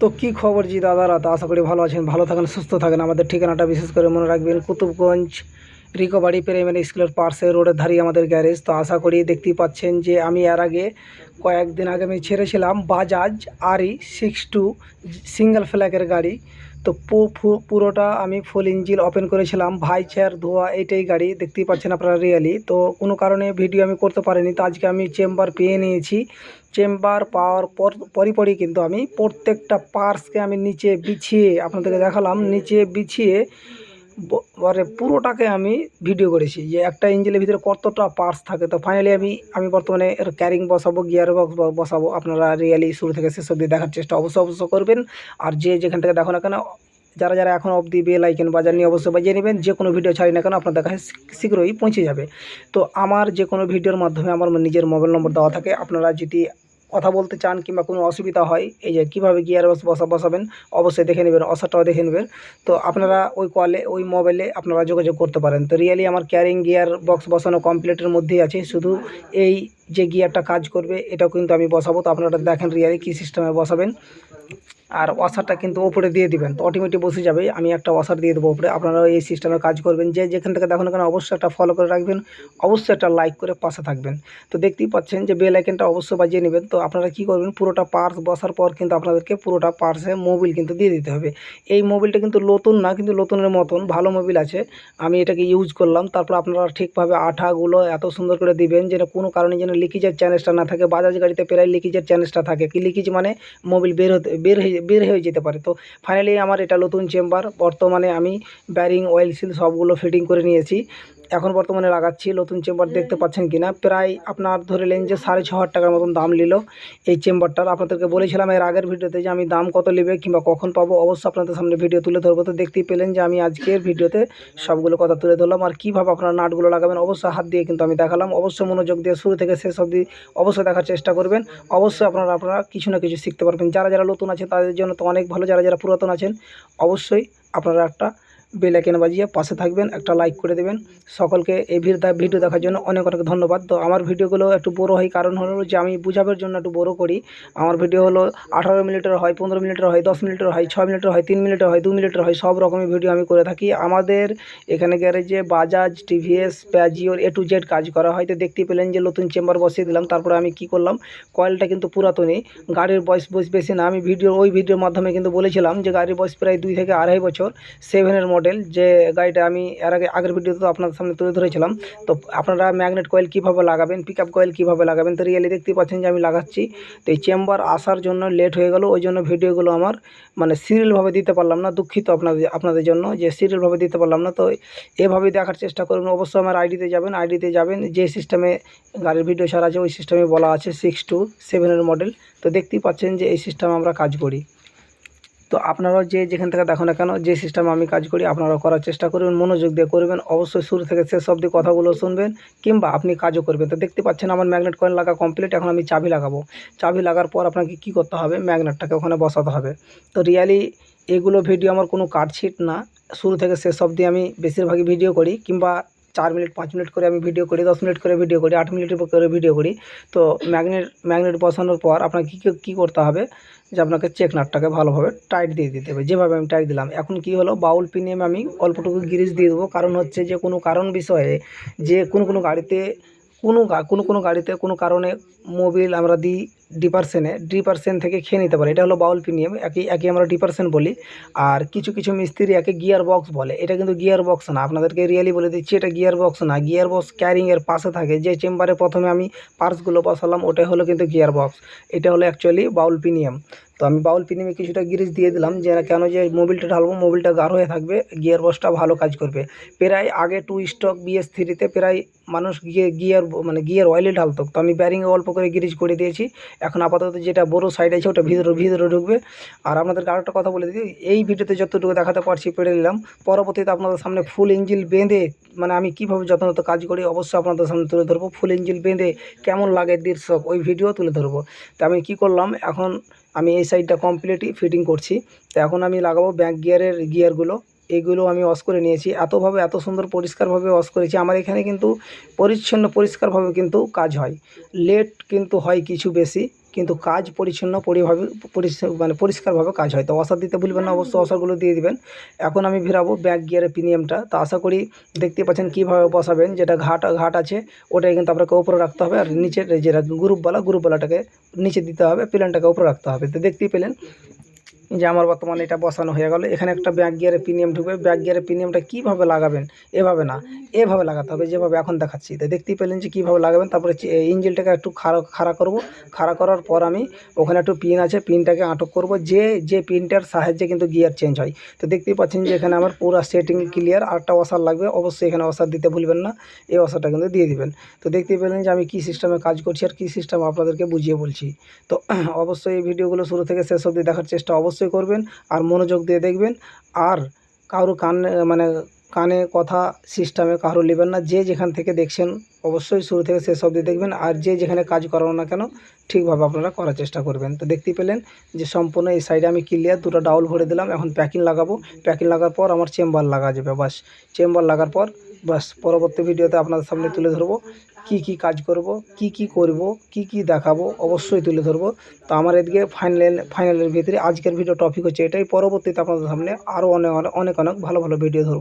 তো কি খবর জি দাদারা, তো আশা করি ভালো আছেন, ভালো থাকেন, সুস্থ থাকেন। আমাদের ঠিকানাটা বিশেষ করে মনে রাখবেন, কুতুবগঞ্জ রিকোবাড়ি প্রাইমারি স্কুলের পাশে রোডের ধারেই আমাদের গ্যারেজ। তো আশা করি দেখতেই পাচ্ছেন যে আমি এর আগে কয়েকদিন আগে আমি ছেড়েছিলাম বাজাজ RE62 সিঙ্গেল ফ্ল্যাগের গাড়ি। তো পুরোটা আমি ফুল ইঞ্জিন ওপেন করেছিলাম, ভাইচার ধোয়া এইটাই গাড়ি দেখতেই পাচ্ছেন আপনারা রিয়েলি। তো কোনো কারণে ভিডিও আমি করতে পারিনি। তো আজকে আমি চেম্বার পেয়ে নিয়েছি। চেম্বার পাওয়ার পরই কিন্তু আমি প্রত্যেকটা পার্টসকে আমি নিচে বিছিয়ে আপনাদেরকে দেখালাম, নিচে বিছিয়ে পুরোটাকে আমি ভিডিও করেছি যে একটা ইঞ্জিনের ভিতরে কতটা পার্টস থাকে। তো ফাইনালি আমি বর্তমানে এর ক্যারিং বসাবো, গিয়ার বক্স বসাবো। আপনারা রিয়েলি শুরু থেকে শেষ অবধি দেখার চেষ্টা অবশ্যই করবেন। আর যে যেখান থেকে দেখো না কেন, যারা এখন অবধি বেল আইকন বাজার নিয়ে অবশ্যই বাজিয়ে নেবেন। যে কোনো ভিডিও ছাড়ি না কেন আপনাদের কাছে শীঘ্রই পৌঁছে যাবে। তো আমার যে কোনো ভিডিওর মাধ্যমে আমার নিজের মোবাইল নম্বর দেওয়া থাকে। আপনারা যদি কথা বলতে চান কিংবা কোনো অসুবিধা হয়, এই যে কীভাবে গিয়ার বসাবেন অবশ্যই দেখে নেবেন, অসারটাও দেখে নেবেন। তো আপনারা ওই কলে ওই মোবাইলে আপনারা যোগাযোগ করতে পারেন। তো রিয়েলি আমার ক্যারিং গিয়ার বক্স বসানো কমপ্লিটের মধ্যেই আছে, শুধু এই যে গিয়ারটা কাজ করবে এটাও কিন্তু আমি বসাবো। তো আপনারা দেখেন রিয়েলি কী সিস্টেমে বসাবেন। আর ওয়াশারটা কিন্তু ওপরে দিয়ে দিবেন, তো অটোমেটিক বসে যাবে। আমি একটা ওয়াশার দিয়ে দেবো উপরে, আপনারা এই সিস্টেমে কাজ করবেন। যে যেখান থেকে দেখুন না কেন অবশ্যই একটা ফলো করে রাখবেন, অবশ্যই একটা লাইক করে পাশে থাকবেন। তো দেখতেই পাচ্ছেন যে বেল আইকনটা অবশ্যই বাজিয়ে নেবেন। তো আপনারা কী করবেন, পুরোটা পার্স বসার পর কিন্তু আপনাদেরকে পুরোটা পার্সে মোবিল কিন্তু দিয়ে দিতে হবে। এই মোবিলটা কিন্তু নতুন না, কিন্তু নতুনের মতন ভালো মোবিল আছে, আমি এটাকে ইউজ করলাম। তারপর আপনারা ঠিকভাবে আঠাগুলো এত সুন্দর করে দিবেন যেন কোনো কারণে যেন লিকেজের চ্যান্সটা না থাকে। বাজাজ গাড়িতে প্রায় লিকেজের চ্যান্সটা থাকে, কি লিকেজ মানে মোবিল বের হয়ে যেতে পারে। তো ফাইনালি আমার এটা নতুন চেম্বার, বর্তমানে আমি ব্যারিং অয়েল সিল সবগুলো ফিটিং করে নিয়েছি। এখন বর্তমানে লাগাচ্ছি। নতুন চেম্বার দেখতে পাচ্ছেন কিনা, প্রায় আপনার ধরে নেন যে 6,500 টাকার মতন দাম নিল এই চেম্বারটার। আপনাদেরকে বলেছিলাম এর আগের ভিডিওতে যে আমি দাম কত নেবে কিংবা কখন পাবো, অবশ্যই আপনাদের সামনে ভিডিও তুলে ধরবো। তো দেখতেই পেলেন যে আমি আজকের ভিডিওতে সবগুলো কথা তুলে ধরলাম। আর কীভাবে আপনারা নাটগুলো লাগাবেন অবশ্যই হাত দিয়ে কিন্তু আমি দেখালাম। অবশ্যই মনোযোগ দিয়ে শুরু থেকে শেষ অবধি অবশ্যই দেখার চেষ্টা করবেন। অবশ্যই আপনারা কিছু না কিছু শিখতে পারবেন। যারা নতুন আছে তাদের জন্য তো অনেক ভালো, যারা পুরাতন আছেন অবশ্যই আপনারা একটা বেল আইকন বাজিয়ে পাশে থাকবেন, একটা লাইক করে দেবেন। সকলকে এই ভিডিও দেখার জন্য অনেক ধন্যবাদ। তো আমার ভিডিওগুলো একটু বড় হয়, কারণ হলো যে আমি বুঝাবার জন্য একটু বড় করি। আমার ভিডিও হলো 18 মিনিটের হয়, 15 মিনিটের হয়, 10 মিনিটের হয়, 6 মিনিটের হয়, 3 মিনিটের হয়, 2 মিনিটের হয়, সব রকমের ভিডিও আমি করে থাকি। আমাদের এখানে গ্যারেজে বাজাজ, টিভিএস, প্যাজিওর A to Z কাজ করা হয়। তো দেখতে পেলেন যে নতুন চেম্বার বসিয়ে দিলাম। তারপরে আমি কি করলাম, কয়েলটা কিন্তু পুরাতনই, গাড়ির বয়স বেশি না। আমি ওই ভিডিওর মাধ্যমে কিন্তু বলেছিলাম যে গাড়ির বয়স প্রায় 2 থেকে 2.5 বছর, 7-এর মডেল। যে গাড়িটা আমি আগের ভিডিওতে তো আপনাদের সামনে তুলে ধরেছিলাম। তো আপনারা ম্যাগনেট কয়েল কীভাবে লাগাবেন, পিক আপ কয়েল কীভাবে লাগাবেন, তো রিয়েলি দেখতেই পাচ্ছেন যে আমি লাগাচ্ছি। তো এই চেম্বার আসার জন্য লেট হয়ে গেল, ওই জন্য ভিডিওগুলো আমার মানে সিরিয়ালভাবে দিতে পারলাম না। দুঃখিত আপনাদের জন্য যে সিরিয়ালভাবে দিতে পারলাম না। তো এভাবেই দেখার চেষ্টা করবেন। অবশ্যই আমার আইডিতে যাবেন, যে সিস্টেমে গাড়ির ভিডিও ছাড়া আছে ওই সিস্টেমে বলা আছে 6 to 7-এর মডেল। তো দেখতেই পাচ্ছেন যে এই সিস্টেমে আমরা কাজ করি। তো আপনারাও যে যেখান থেকে দেখো না কেন, যে সিস্টেমে আমি কাজ করি আপনারাও করার চেষ্টা করবেন, মনোযোগ দিয়ে করবেন। অবশ্যই শুরু থেকে শেষ অবধি কথাগুলো শুনবেন কিংবা আপনি কাজও করবেন। তো দেখতে পাচ্ছেন আমার ম্যাগনেট কয়েল লাগা কমপ্লিট। এখন আমি চাবি লাগাবো। চাবি লাগার পর আপনাকে কী করতে হবে, ম্যাগনেটটাকে ওখানে বসাতে হবে। তো রিয়ালি এগুলো ভিডিও আমার কোনো কাটছিট না, শুরু থেকে শেষ অবধি আমি বেশিরভাগই ভিডিও করি, কিংবা 4 মিনিট 5 মিনিট করে আমি ভিডিও করি, 10 মিনিট করে ভিডিও করি, 8 মিনিটের করে ভিডিও করি। তো ম্যাগনেট বসানোর পর আপনাকে কী করতে হবে, যে আপনাকে চেক নাটটাকে ভালোভাবে টাইট দিয়ে দিতে হবে, যেভাবে আমি টাইট দিলাম। এখন কি হলো, বাউল পিনিয়ামে আমি অল্পটুকু গ্রিস দিয়ে দেবো। কারণ হচ্ছে যে কোনো বিষয়ে যে কোনো গাড়িতে কোনো গাড়িতে কোনো কারণে মোবিল আমরা দিই ডিপারসেন থেকে খেয়ে নিতে পারে। এটা হলো বাউল পিনিয়াম, একই আমরা ডিপারসেন বলি। আর কিছু মিস্ত্রি একে গিয়ার বক্স বলে, এটা কিন্তু গিয়ার বক্স না। আপনাদেরকে রিয়েলি বলে দিচ্ছি এটা গিয়ার বক্স না। গিয়ার বক্স ক্যারিংয়ের পাশে থাকে, যে চেম্বারে প্রথমে আমি পার্টসগুলো বসালাম ওটাই হলো কিন্তু গিয়ার বক্স। এটা হলো অ্যাকচুয়ালি বাউল পিনিয়াম। তো আমি বাউল পিনিয়ামে কিছুটা গ্রিস দিয়ে দিলাম, যে কেন যে মোবিলটা ঢালবো, মোবিলটা গাঢ় হয়ে থাকবে, গিয়ার বক্সটা ভালো কাজ করবে। প্রায় আগে 2 স্ট্রোক BS3-তে প্রায় মানুষ গিয়ার অয়েলে ঢালতো। তো আমি ব্যারিংয়ে অল্প করে গ্রিস করে দিয়েছি। এখন আপাতত যেটা বড় সাইড আছে ওটা ভিতরে ঢুকবে। আর আপনাদেরকে আরেকটা কথা বলে দিই, এই ভিডিওতে যতটুকু দেখাতে পারছি পেরে নিলাম। পরবর্তীতে আপনাদের সামনে ফুল ইঞ্জিন বেঁধে মানে আমি কীভাবে যত্নত কাজ করি অবশ্যই আপনাদের সামনে তুলে ধরবো। ফুল ইঞ্জিন বেঁধে কেমন লাগে দৃশ্যক ওই ভিডিও তুলে ধরবো। তো আমি কী করলাম, এখন আমি এই সাইডটা কমপ্লিটই ফিটিং করছি। তো এখন আমি লাগাবো ব্যাক গিয়ারগুলো। এইগুলো আমি ওয়াশ করে নিয়েছি, এত সুন্দর পরিষ্কারভাবে ওয়াশ করেছি। আমার এখানে কিন্তু পরিষ্কারভাবে কিন্তু কাজ হয়, লেট কিন্তু হয় কিছু বেশি, কিন্তু কাজ পরিচ্ছন্নভাবে মানে পরিষ্কারভাবে কাজ হয়। তো অসার দিতে ভুলবেন না, অবশ্যই অসারগুলো দিয়ে দিবেন। এখন আমি ভিড়াবো ব্যাক গিয়ারের প্রিমিয়ামটা। তো আশা করি দেখতে পাচ্ছেন কীভাবে বসাবেন। যেটা ঘাট আছে ওটাই কিন্তু আপনাকে উপরে রাখতে হবে, আর নিচের যেটা গ্রুপওয়ালাটাকে নিচে দিতে হবে, প্লেনটাকে উপরে রাখতে হবে। তো দেখতেই পেলেন যে আমার বর্তমানে এটা বসানো হয়ে গেল। এখানে একটা ব্যাক গিয়ারের প্রিমিয়াম ঢুকবে। ব্যাক গিয়ারের প্রিমিয়ামটা কীভাবে লাগাবেন, এভাবে না, এভাবে লাগাতে হবে যেভাবে এখন দেখাচ্ছি। তো দেখতেই পেলেন যে কীভাবে লাগাবেন। তারপরে ইঞ্জিনটাকে একটু খাড়া করব। খাড়া করার পর আমি ওখানে একটু পিন আছে, পিনটাকে আটক করব, যে পিনটার সাহায্যে কিন্তু গিয়ার চেঞ্জ হয়। তো দেখতেই পাচ্ছেন যে এখানে আমার পুরো সেটিং ক্লিয়ার। আরেকটা ওয়াশার লাগবে, অবশ্যই এখানে ওয়াশার দিতে ভুলবেন না। এই ওয়াশারটা কিন্তু দিয়ে দিবেন। তো দেখতেই পেলেন যে আমি কী সিস্টেমে কাজ করছি আর কী সিস্টেম আপনাদেরকে বুঝিয়ে বলছি। তো অবশ্যই এই ভিডিওগুলো শুরু থেকে শেষ অবধি দেখার চেষ্টা অবশ্যই করবেন, আর মনোযোগ দিয়ে দেখবেন। আর কারো কানে কথা সিস্টেমে কারো নেবেন না। যে যেখান থেকে দেখছেন অবশ্যই শুরু থেকে শেষ অবধি দেখবেন, আর যে যেখানে কাজ করানো না কেন ঠিকভাবে আপনারা করার চেষ্টা করবেন। তো দেখতেই পেলেন যে সম্পূর্ণ এই সাইডে আমি ক্লিয়ার, দুটো ডাউল ভরে দিলাম। এখন প্যাকিং লাগাবো। প্যাকিং লাগার পর আমার চেম্বার লাগা যাবে, বাস। চেম্বার লাগার পর বাস পরবর্তী ভিডিওতে আপনাদের সামনে তুলে ধরবো কি কাজ করব, কি করব, কি দেখাবো, অবশ্যই তুলে ধরবো। তো আমার এদিকে ফাইনালের ভিতরে আজকের ভিডিও টপিক হচ্ছে এটাই। পরবর্তীতে আপনাদের সামনে আরও অনেক ভালো ভালো ভিডিও ধরবো।